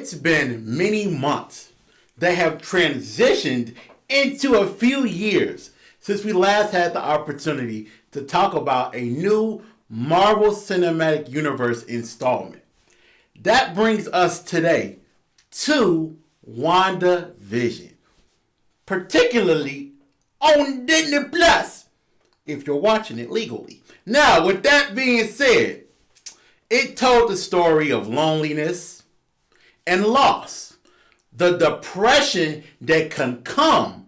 It's been many months that have transitioned into a few years since we last had the opportunity to talk about a new Marvel Cinematic Universe installment. That brings us today to WandaVision, particularly on Disney Plus, if you're watching it legally. Now, with that being said, it told the story of loneliness and loss, the depression that can come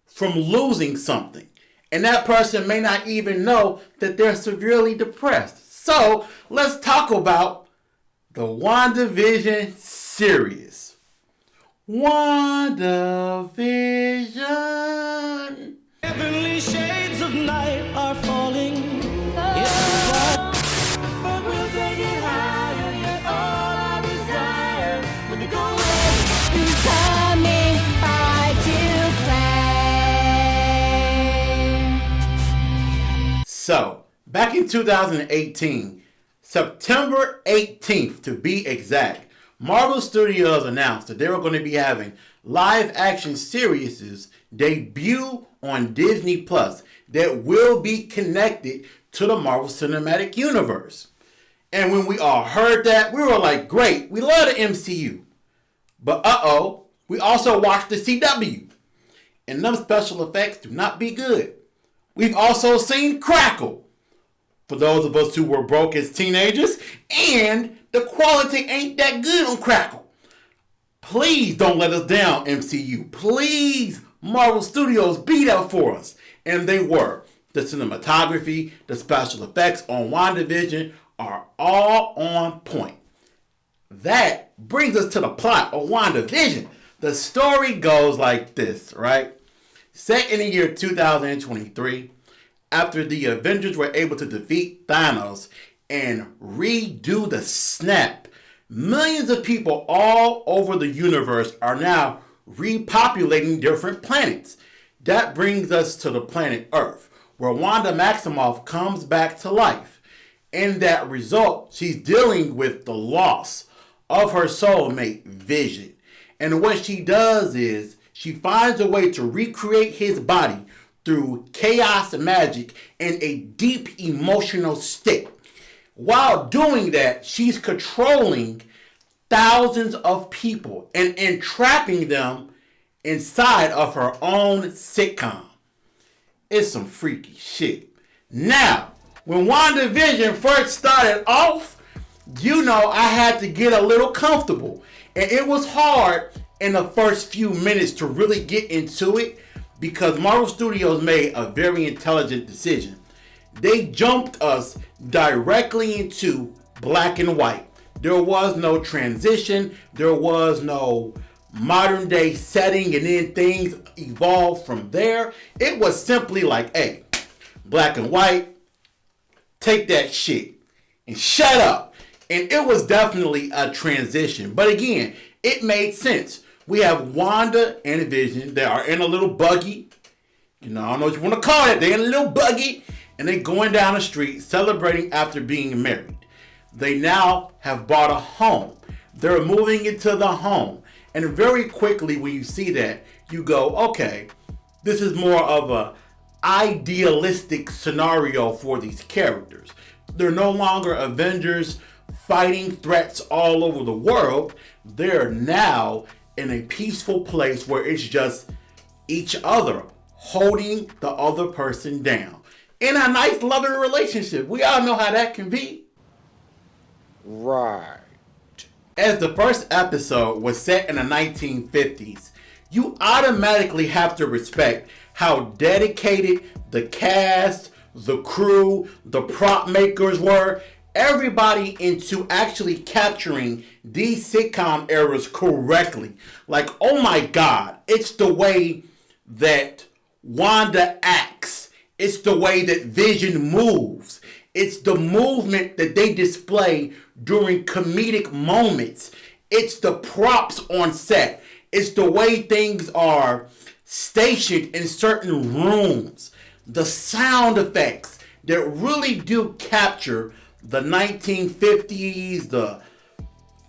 from losing something. And that person may not even know that they're severely depressed. So let's talk about the WandaVision series. WandaVision. Heavenly shades of night are falling. But we'll take it higher, you're all I desire. When we go coming by to play. So, back in 2018, September 18th to be exact, Marvel Studios announced that they were going to be having live action series debut on Disney Plus that will be connected to the Marvel Cinematic Universe. And when we all heard that, we were like, great, we love the MCU. But we also watched the CW. And them special effects do not be good. We've also seen Crackle, for those of us who were broke as teenagers, and the quality ain't that good on Crackle. Please don't let us down, MCU. Please, Marvel Studios, be there for us. And they were. The cinematography, the special effects on WandaVision are all on point. That brings us to the plot of WandaVision. The story goes like this, right? Set in the year 2023, after the Avengers were able to defeat Thanos and redo the snap, millions of people all over the universe are now repopulating different planets. That brings us to the planet Earth, where Wanda Maximoff comes back to life. In that result, she's dealing with the loss of her soulmate, Vision. And what she does is she finds a way to recreate his body through chaos magic and a deep emotional state. While doing that, she's controlling thousands of people and entrapping them inside of her own sitcom. It's some freaky shit. Now, when WandaVision first started off, I had to get a little comfortable. And it was hard in the first few minutes to really get into it because Marvel Studios made a very intelligent decision. They jumped us directly into black and white. There was no transition. There was no modern day setting and then things evolved from there. It was simply like, hey, black and white, take that shit and shut up. And it was definitely a transition. But again, it made sense. We have Wanda and Vision. They are in a little buggy. I don't know what you want to call it. They're in a little buggy. And they're going down the street celebrating after being married. They now have bought a home. They're moving into the home. And very quickly when you see that, you go, okay, this is more of a idealistic scenario for these characters. They're no longer Avengers fighting threats all over the world. They're now in a peaceful place where it's just each other holding the other person down. In a nice loving relationship. We all know how that can be. Right. As the first episode was set in the 1950s, you automatically have to respect how dedicated the cast, the crew, the prop makers were. Everybody into actually capturing these sitcom eras correctly. Like, oh my God, it's the way that Wanda acts. It's the way that Vision moves. It's the movement that they display during comedic moments. It's the props on set. It's the way things are stationed in certain rooms. The sound effects that really do capture the 1950s,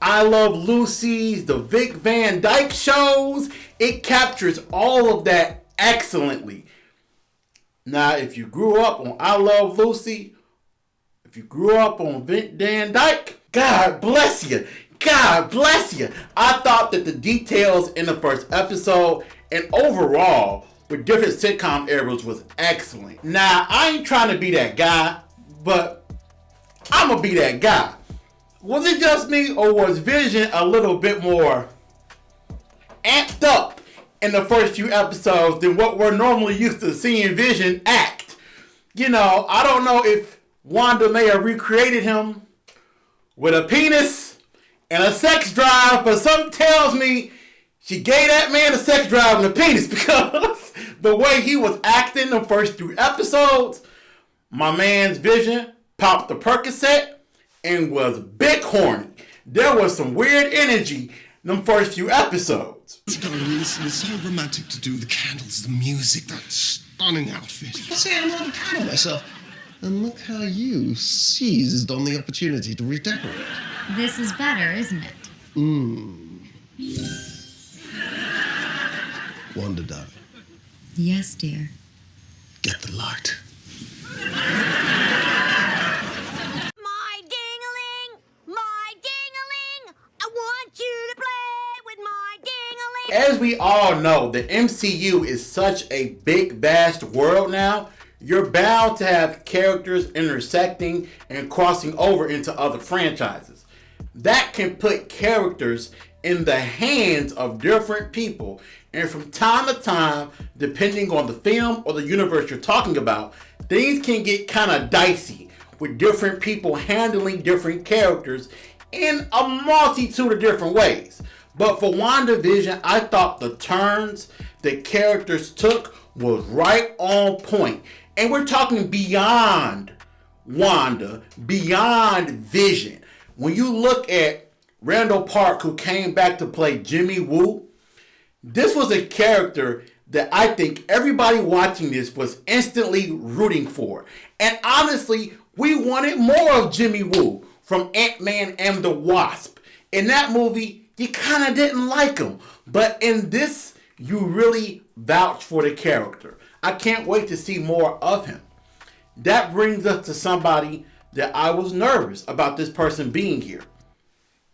I Love Lucy's, the Vic Van Dyke shows. It captures all of that excellently. Now, if you grew up on I Love Lucy, if you grew up on Vic Van Dyke, God bless you. God bless you. I thought that the details in the first episode and overall with different sitcom eras was excellent. Now, I ain't trying to be that guy, but I'm going to be that guy. Was it just me, or was Vision a little bit more amped up in the first few episodes than what we're normally used to seeing Vision act? You know, I don't know if Wanda may have recreated him with a penis and a sex drive, but something tells me she gave that man a sex drive and a penis, because the way he was acting the first 3 episodes, my man's Vision popped the Percocet and was big horny. There was some weird energy in them first few episodes. Darling, listen, it's so romantic to do the candles, the music, that stunning outfit. I say I'm rather proud of myself. And look how you seized on the opportunity to redecorate. This is better, isn't it? Wanda, darling, Yes, dear. get the light. My ding-a-ling, my ding-a-ling, I want you to play with my ding-a-ling. As we all know, the MCU is such a big, vast world now. You're bound to have characters intersecting and crossing over into other franchises. That can put characters in the hands of different people, and from time to time, depending on the film or the universe you're talking about, things can get kind of dicey with different people handling different characters in a multitude of different ways. But for WandaVision, I thought the turns the characters took was right on point. And we're talking beyond Wanda, beyond Vision. When you look at Randall Park, who came back to play Jimmy Woo, this was a character that I think everybody watching this was instantly rooting for. And honestly, we wanted more of Jimmy Woo from Ant-Man and the Wasp. In that movie, you kind of didn't like him. But in this, you really vouch for the character. I can't wait to see more of him. That brings us to somebody that I was nervous about this person being here.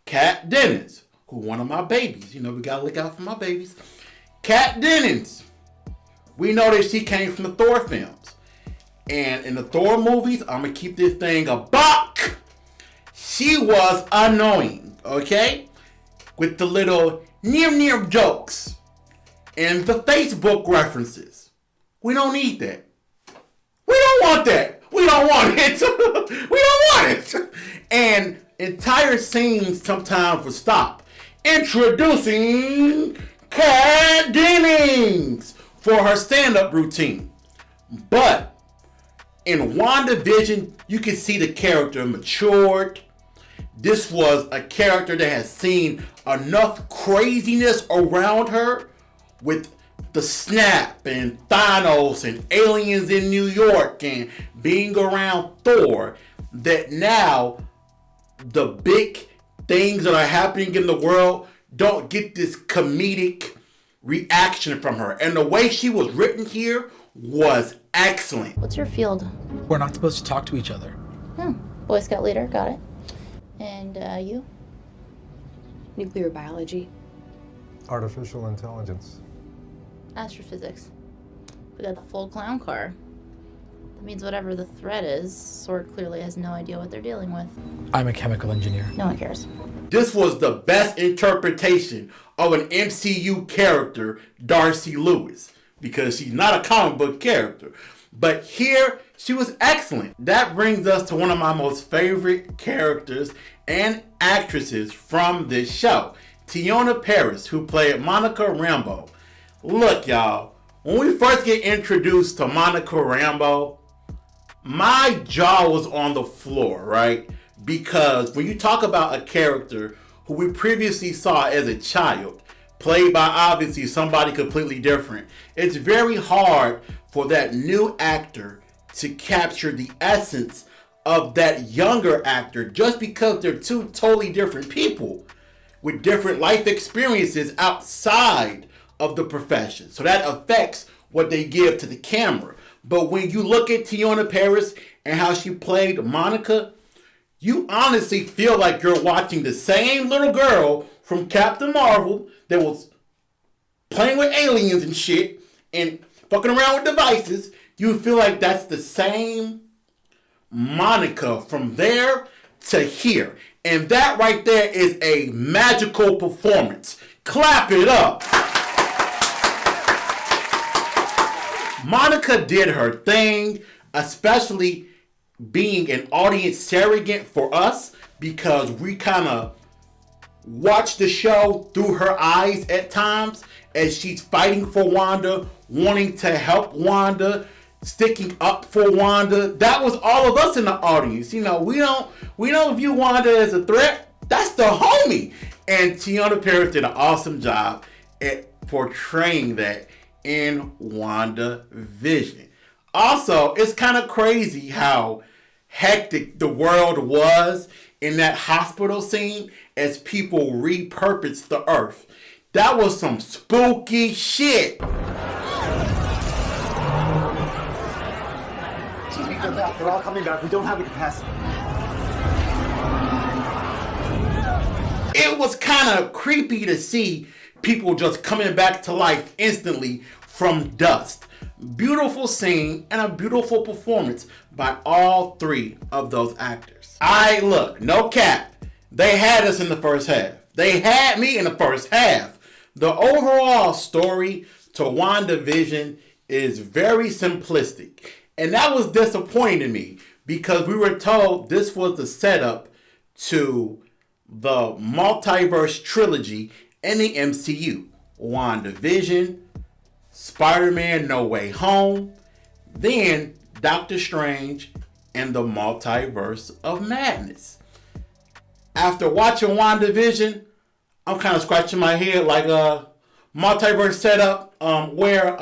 Kat Dennings, who one of my babies. You know, we gotta look out for my babies. Kat Dennings. We know that she came from the Thor films. And in the Thor movies, I'm gonna keep this thing a buck. She was annoying, okay? With the little near jokes and the Facebook references. We don't need that. We don't want that. We don't want it. We don't want it. And entire scenes sometimes would stop. Introducing Kat Dennings for her stand-up routine. But in WandaVision, you can see the character matured. This was a character that has seen enough craziness around her with the snap and Thanos and aliens in New York and being around Thor, that now the big things that are happening in the world don't get this comedic reaction from her. And the way she was written here was excellent. What's your field? We're not supposed to talk to each other. Boy Scout leader, got it. And you? Nuclear biology. Artificial intelligence. Astrophysics. We got the full clown car. That means whatever the threat is, SWORD clearly has no idea what they're dealing with. I'm a chemical engineer. No one cares. This was the best interpretation of an MCU character, Darcy Lewis, because she's not a comic book character. But here, she was excellent. That brings us to one of my most favorite characters and actresses from this show, Teyonah Parris, who played Monica Rambeau. Look, y'all, when we first get introduced to Monica Rambeau, my jaw was on the floor, right? Because when you talk about a character who we previously saw as a child, played by obviously somebody completely different, it's very hard for that new actor to capture the essence of that younger actor just because they're two totally different people. with different life experiences outside of the profession. So that affects what they give to the camera. But when you look at Teyonah Parris and how she played Monica, you honestly feel like you're watching the same little girl from Captain Marvel that was playing with aliens and shit and fucking around with devices. You feel like that's the same Monica from there to here. And that right there is a magical performance. Clap it up. Monica did her thing, especially being an audience surrogate for us, because we kind of watch the show through her eyes at times as she's fighting for Wanda, wanting to help Wanda, sticking up for Wanda. That was all of us in the audience. You know, we don't view Wanda as a threat. That's the homie. And Teyonah Parris did an awesome job at portraying that in WandaVision. Also, it's kind of crazy how hectic the world was in that hospital scene as people repurposed the Earth. That was some spooky shit. They're back. They're all coming back. We don't have the capacity. It was kind of creepy to see people just coming back to life instantly from dust. Beautiful scene and a beautiful performance by all three of those actors. Look, no cap. They had us in the first half. They had me in the first half. The overall story to WandaVision is very simplistic. And that was disappointing to me because we were told this was the setup to the multiverse trilogy in the MCU. WandaVision, Spider-Man No Way Home, then Doctor Strange and the Multiverse of Madness. After watching WandaVision, I'm kind of scratching my head like a multiverse setup where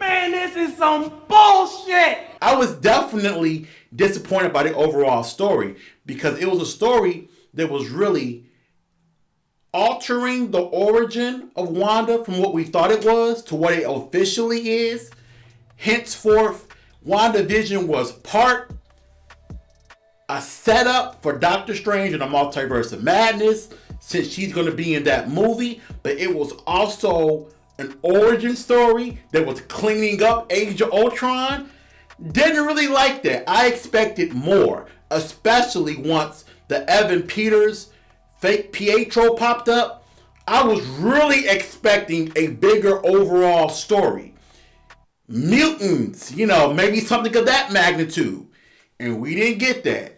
Man, this is some bullshit! I was definitely disappointed by the overall story because it was a story that was really altering the origin of Wanda from what we thought it was to what it officially is. Henceforth, WandaVision was part a setup for Doctor Strange and the Multiverse of Madness, since she's going to be in that movie, but it was also an origin story that was cleaning up Age of Ultron. Didn't really like that. I expected more, especially once the Evan Peters fake Pietro popped up. I was really expecting a bigger overall story. Mutants, maybe something of that magnitude. And we didn't get that.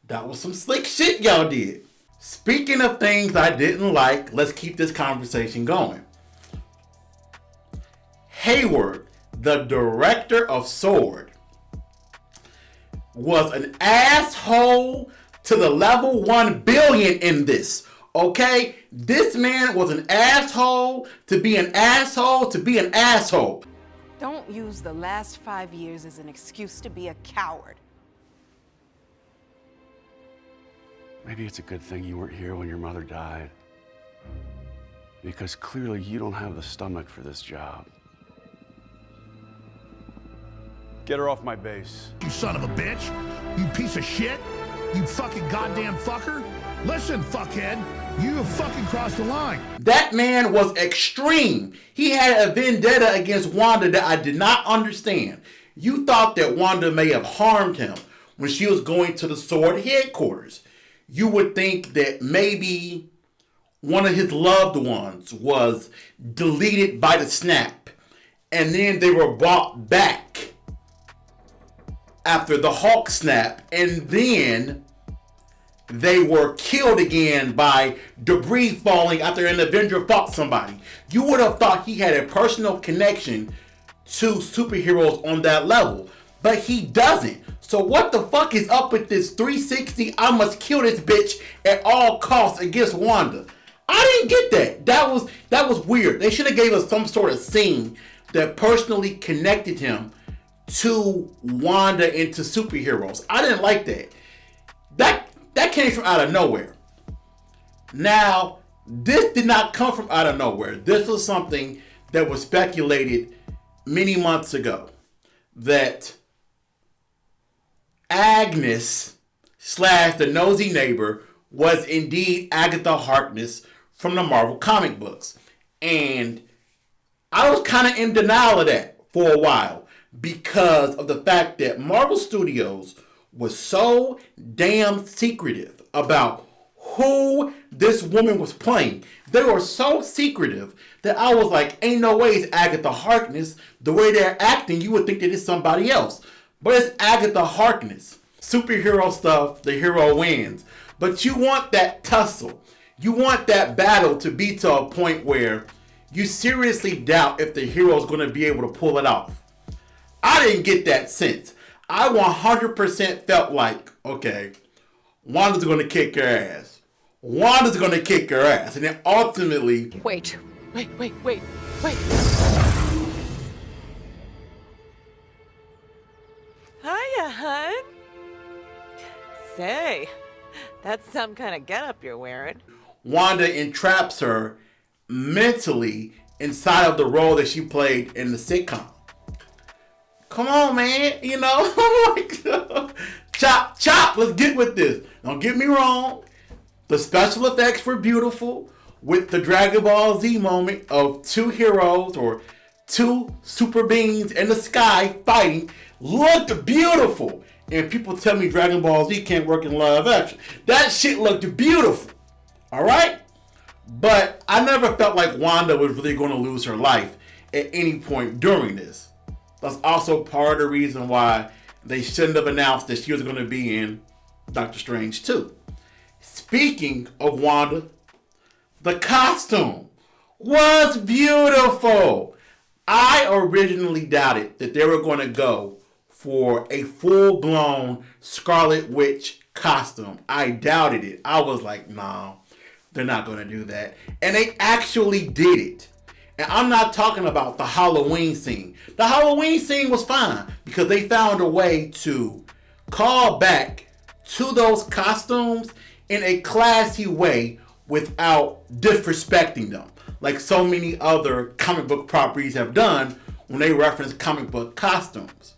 That was some slick shit y'all did. Speaking of things I didn't like, let's keep this conversation going. Hayward, the director of Sword, was an asshole to the level 1 billion in this. Okay? This man was an asshole to be an asshole to be an asshole. Don't use the last 5 years as an excuse to be a coward. Maybe it's a good thing you weren't here when your mother died. Because clearly you don't have the stomach for this job. Get her off my base. You son of a bitch! You piece of shit! You fucking goddamn fucker! Listen, fuckhead! You have fucking crossed the line! That man was extreme. He had a vendetta against Wanda that I did not understand. You thought that Wanda may have harmed him when she was going to the Sword headquarters. You would think that maybe one of his loved ones was deleted by the snap, and then they were brought back after the Hulk snap, and then they were killed again by debris falling after an Avenger fought somebody. You would have thought he had a personal connection to superheroes on that level, but he doesn't. So what the fuck is up with this 360, I must kill this bitch at all costs against Wanda? I didn't get that. That was weird. They should have gave us some sort of scene that personally connected him to Wanda and to superheroes. I didn't like that. That came from out of nowhere. Now, this did not come from out of nowhere. This was something that was speculated many months ago. That Agnes / the nosy neighbor was indeed Agatha Harkness from the Marvel comic books. And I was kind of in denial of that for a while because of the fact that Marvel Studios was so damn secretive about who this woman was playing. They were so secretive that I was like, ain't no way it's Agatha Harkness. The way they're acting, you would think that it's somebody else. But it's Agatha Harkness. Superhero stuff, the hero wins. But you want that tussle. You want that battle to be to a point where you seriously doubt if the hero is going to be able to pull it off. I didn't get that sense. I 100% felt like, okay, Wanda's going to kick her ass. Wanda's going to kick her ass. And then ultimately... Wait. Hiya, hun. Say, that's some kind of getup you're wearing. Wanda entraps her mentally inside of the role that she played in the sitcom. Come on, man. You know, chop. Let's get with this. Don't get me wrong. The special effects were beautiful with the Dragon Ball Z moment of two heroes or two super beings in the sky fighting. Looked beautiful. And people tell me Dragon Ball Z can't work in live action. That shit looked beautiful. Alright? But I never felt like Wanda was really going to lose her life at any point during this. That's also part of the reason why they shouldn't have announced that she was going to be in Doctor Strange 2. Speaking of Wanda, the costume was beautiful. I originally doubted that they were going to go for a full-blown Scarlet Witch costume. I doubted it. I was like, nah, they're not going to do that. And they actually did it. And I'm not talking about the Halloween scene. The Halloween scene was fine because they found a way to call back to those costumes in a classy way without disrespecting them, like so many other comic book properties have done when they reference comic book costumes.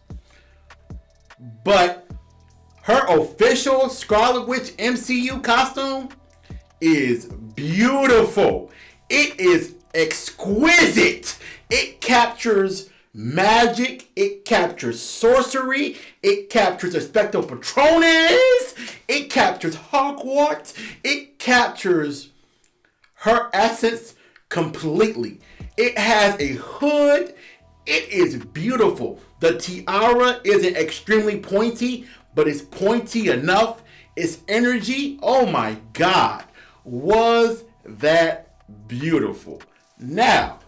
But her official Scarlet Witch MCU costume is beautiful. It is exquisite. It captures magic. It captures sorcery. It captures Expecto Patronus. It captures Hogwarts. It captures her essence completely. It has a hood. It is beautiful. The tiara isn't extremely pointy, but it's pointy enough. Its energy, oh my God, was that beautiful. Now,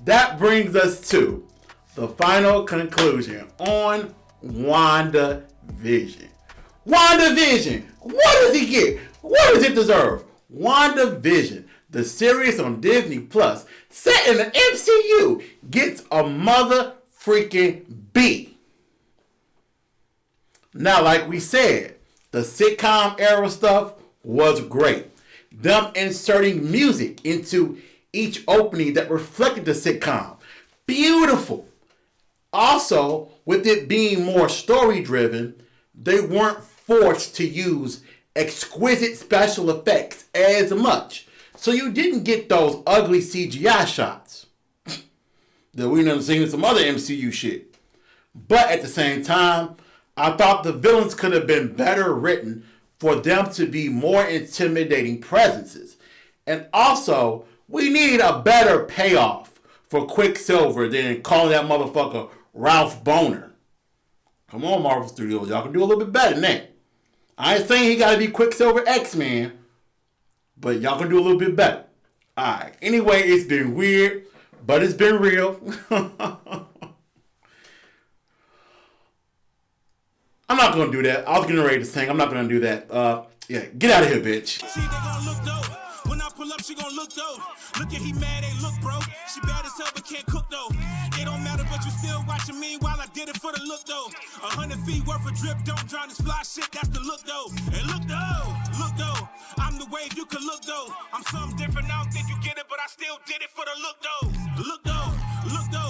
that brings us to the final conclusion on WandaVision. WandaVision, what does he get? What does it deserve? WandaVision, the series on Disney Plus, set in the MCU, gets a mother freaking B. Now, like we said, the sitcom era stuff was great. Them inserting music into each opening that reflected the sitcom. Beautiful. Also, with it being more story-driven, they weren't forced to use exquisite special effects as much. So you didn't get those ugly CGI shots that we done seen in some other MCU shit. But at the same time, I thought the villains could have been better written for them to be more intimidating presences. And also, we need a better payoff for Quicksilver than calling that motherfucker Ralph Boner. Come on, Marvel Studios. Y'all can do a little bit better than that. I ain't saying he got to be Quicksilver X-Man, but y'all can do a little bit better. Alright. Anyway, it's been weird, but it's been real. I'm not going to do that. I was getting ready to sing. I'm not going to do that. Yeah, get out of here, bitch. See, they gonna look dope. When I pull up, she gonna look dope. Look at he mad, ain't look, bro. She bad as hell, but can't cook, though. It don't matter, but you still watching me while I did it for the look, though. 100 feet worth of drip, don't drown this fly shit, that's the look, though. And look, though. Look, wave, you can look though. I'm something different, I don't think you get it, but I still did it for the look though. Look though, look though.